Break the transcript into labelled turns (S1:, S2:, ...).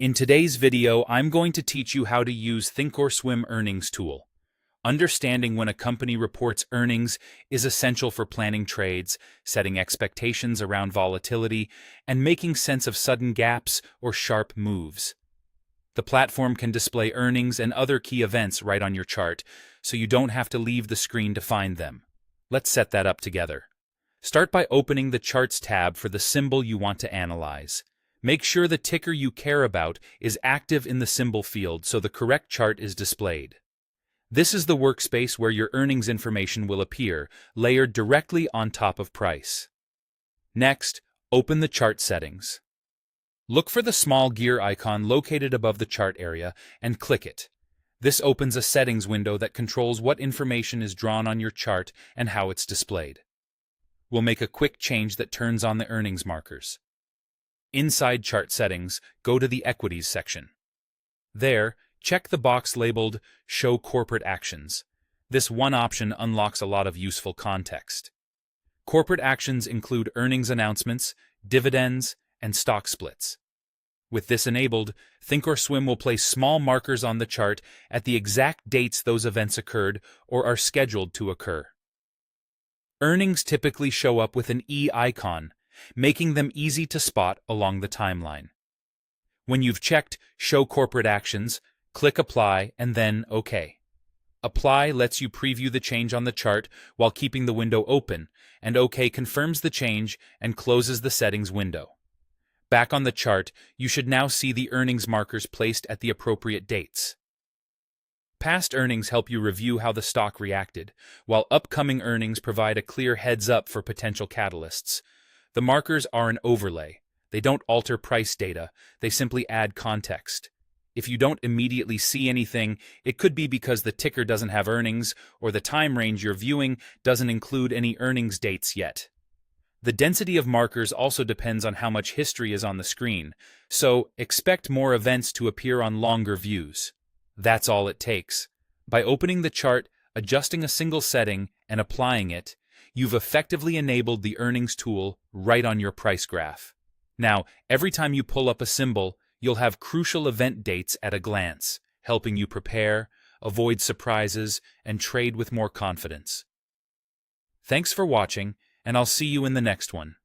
S1: In today's video, I'm going to teach you how to use Thinkorswim Earnings Tool. Understanding when a company reports earnings is essential for planning trades, setting expectations around volatility, and making sense of sudden gaps or sharp moves. The platform can display earnings and other key events right on your chart, so you don't have to leave the screen to find them. Let's set that up together. Start by opening the Charts tab for the symbol you want to analyze. Make sure the ticker you care about is active in the symbol field so the correct chart is displayed. This is the workspace where your earnings information will appear, layered directly on top of price. Next, open the chart settings. Look for the small gear icon located above the chart area and click it. This opens a settings window that controls what information is drawn on your chart and how it's displayed. We'll make a quick change that turns on the earnings markers. Inside Chart Settings, go to the Equities section. There, check the box labeled Show Corporate Actions. This one option unlocks a lot of useful context. Corporate actions include earnings announcements, dividends, and stock splits. With this enabled, Thinkorswim will place small markers on the chart at the exact dates those events occurred or are scheduled to occur. Earnings typically show up with an E icon, making them easy to spot along the timeline. When you've checked Show Corporate Actions, click Apply and then OK. Apply lets you preview the change on the chart while keeping the window open, and OK confirms the change and closes the settings window. Back on the chart, you should now see the earnings markers placed at the appropriate dates. Past earnings help you review how the stock reacted, while upcoming earnings provide a clear heads-up for potential catalysts. The markers are an overlay. They don't alter price data, they simply add context. If you don't immediately see anything, it could be because the ticker doesn't have earnings or the time range you're viewing doesn't include any earnings dates yet. The density of markers also depends on how much history is on the screen, so expect more events to appear on longer views. That's all it takes. By opening the chart, adjusting a single setting, and applying it, you've effectively enabled the earnings tool right on your price graph. Now, every time you pull up a symbol, you'll have crucial event dates at a glance, helping you prepare, avoid surprises, and trade with more confidence. Thanks for watching, and I'll see you in the next one.